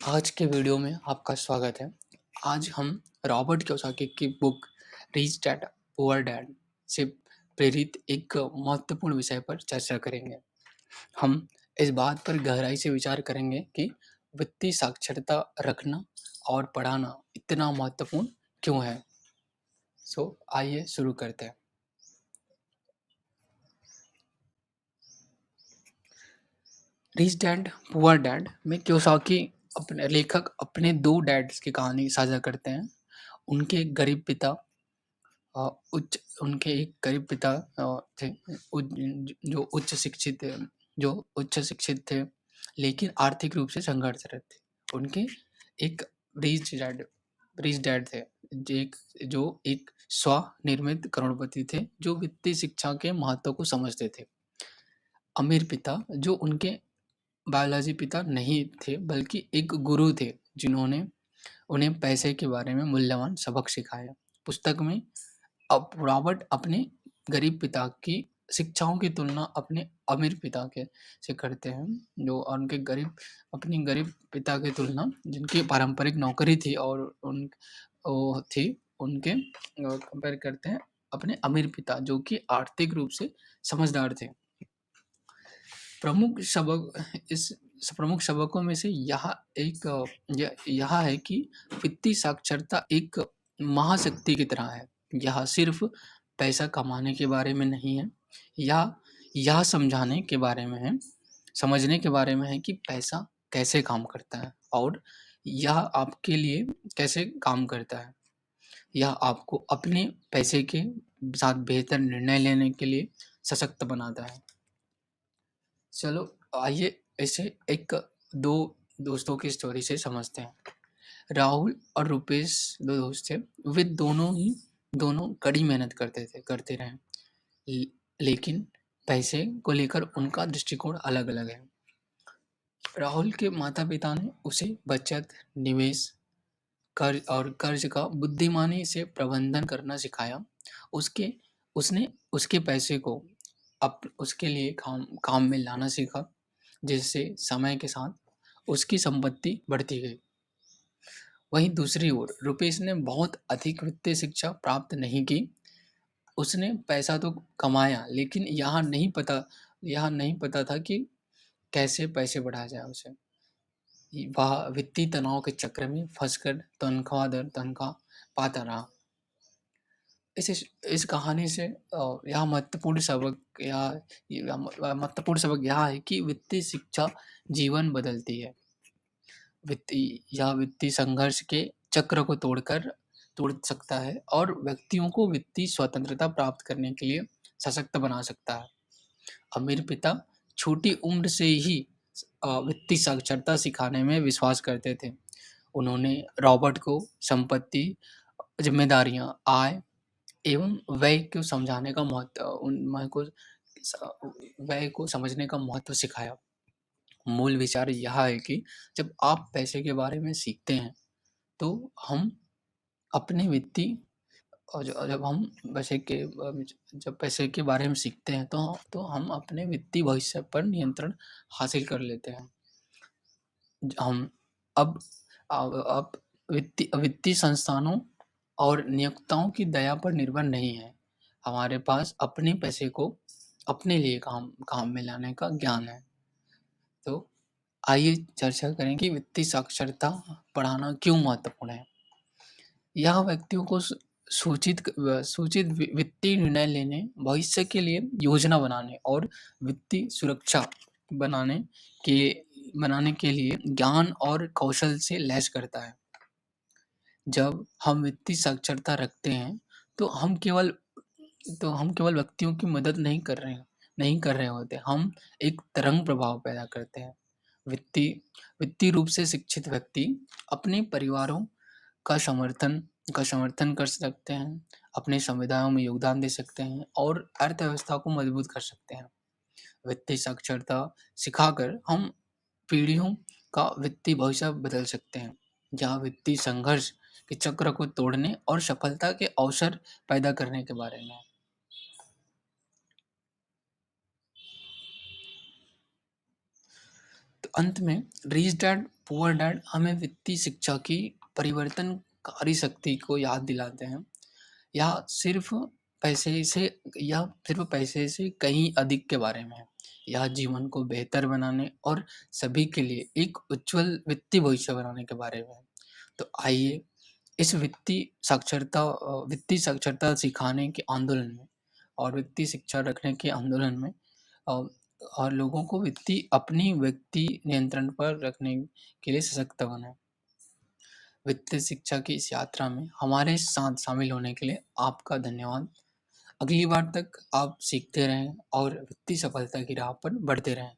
आज के वीडियो में आपका स्वागत है। आज हम रॉबर्ट कियोसाकी की book rich dad poor dad से प्रेरित एक महत्वपूर्ण विषय पर चर्चा करेंगे। हम इस बात पर गहराई से विचार करेंगे कि वित्तीय साक्षरता रखना और पढ़ाना इतना महत्वपूर्ण क्यों है। आइए शुरू करते हैं। रिच डैड पुअर डैड में कियोसाकी अपने लेखक अपने दो डैड्स की कहानी साझा करते हैं। उनके गरीब पिता अ, उच्च उनके एक गरीब पिता थे जो जो उच्च शिक्षित थे, लेकिन आर्थिक रूप से संघर्षरत थे। उनके एक रिच डैड रिच डैड थे, जो एक स्वनिर्मित करोड़पति थे, जो वित्तीय शिक्षा के महत्व को समझते थे। अमीर पिता जो उनके बायोलॉजी पिता नहीं थे, बल्कि एक गुरु थे, जिन्होंने उन्हें पैसे के बारे में मूल्यवान सबक सिखाया। पुस्तक में अब रॉबर्ट अपने गरीब पिता की शिक्षाओं की तुलना अपने अमीर पिता के से करते हैं, जो उनके गरीब पिता की तुलना जिनकी पारंपरिक नौकरी थी और उन वो थी उनके कंपेयर करते हैं अपने अमीर पिता जो कि आर्थिक रूप से समझदार थे। प्रमुख सबक इस प्रमुख सबकों में से यह है कि वित्तीय साक्षरता एक महाशक्ति की तरह है। यह सिर्फ पैसा कमाने के बारे में नहीं है, यह समझने के बारे में है कि पैसा कैसे काम करता है और यह आपके लिए कैसे काम करता है। यह आपको अपने पैसे के साथ बेहतर निर्णय लेने के लिए सशक्त बनाता है। चलो आइए इसे एक दो दोस्तों की स्टोरी से समझते हैं। राहुल और रुपेश दो दोस्त थे। वे दोनों कड़ी मेहनत करते रहे। लेकिन पैसे को लेकर उनका दृष्टिकोण अलग-अलग है। राहुल के माता-पिता ने उसे बचत, निवेश, कर्ज का बुद्धिमानी से प्रबंधन करना सिखाया। उसके उसने उसके पैसे को उसके लिए काम में लाना सीखा, जिससे समय के साथ उसकी संपत्ति बढ़ती गई। वहीं दूसरी ओर रुपेश ने बहुत अधिक वित्तीय शिक्षा प्राप्त नहीं की। उसने पैसा तो कमाया, लेकिन यह नहीं पता था कि कैसे पैसे बढ़ाया जाए उसे। वह वित्तीय तनाव के चक्र में फंसकर तनख्वाह दर तनख्वाह पाता रहा। इस कहानी से महत्वपूर्ण सबक यह है कि वित्तीय शिक्षा जीवन बदलती है। वित्तीय संघर्ष के चक्र को तोड़ सकता है और व्यक्तियों को वित्तीय स्वतंत्रता प्राप्त करने के लिए सशक्त बना सकता है। अमीर पिता छोटी उम्र से ही वित्तीय साक्षरता सिखाने में विश्वास करते थे। उन्होंने रॉबर्ट को संपत्ति, जिम्मेदारियां, आय एवं व्यय को समझाने का महत्व उन को स व्यय को समझने का महत्व सिखाया। मूल विचार यह है कि जब आप पैसे के बारे में सीखते हैं, तो हम अपने वित्तीय और ज जब हम पैसे के जब पैसे के बारे में सीखते हैं, तो हम अपने वित्तीय भविष्य पर नियंत्रण हासिल कर लेते हैं। हम अब अब वित्तीय संस्थानों और नियोक्ताओं की दया पर निर्भर नहीं हैं। हमारे पास अपने पैसे को अपने लिए काम में लाने का ज्ञान है। तो आइए चर्चा करें कि वित्तीय साक्षरता पढ़ाना क्यों महत्वपूर्ण है। यह व्यक्तियों को सूचित वित्तीय निर्णय लेने, भविष्य के लिए योजना बनाने और वित्तीय सुरक्षा बनाने के बनाने के लिए ज्ञान और कौशल से लैस करता है। जब हम वित्तीय साक्षरता रखते हैं, तो हम केवल व्यक्तियों की मदद नहीं कर रहे होते, हम एक तरंग प्रभाव पैदा करते हैं। वित्तीय वित्तीय रूप से शिक्षित व्यक्ति अपने परिवारों का समर्थन कर सकते हैं, अपने समुदायों में योगदान दे सकते हैं और अर्थव्यवस्था को मजबूत कर सकते हैं। वित्तीय साक्षरता सिखाकर हम पीढ़ियों का वित्तीय भविष्य बदल सकते हैं। जहाँ वित्तीय संघर्ष के चक्र को तोड़ने और सफलता के अवसर पैदा करने के बारे में है। तो अंत में रिच डैड पुअर डैड हमें वित्तीय शिक्षा की परिवर्तनकारी शक्ति को याद दिलाते हैं। या सिर्फ पैसे से या सिर्फ पैसे से कहीं अधिक के बारे में है। यह जीवन को बेहतर बनाने और सभी के लिए एक उज्जवल वित्तीय भविष्य बनाने के बारे में है। तो आइए इस वित्तीय साक्षरता सिखाने के आंदोलन में और वित्तीय शिक्षा रखने के आंदोलन में अ, और लोगों को अपनी व्यक्ति नियंत्रण पर रखने के लिए सशक्त बनाएँ। वित्तीय शिक्षा की इस यात्रा में हमारे साथ शामिल होने के लिए आपका धन्यवाद। अगली बार तक आप सीखते रहें और वित्तीय सफलता की राह पर बढ़ते रहें।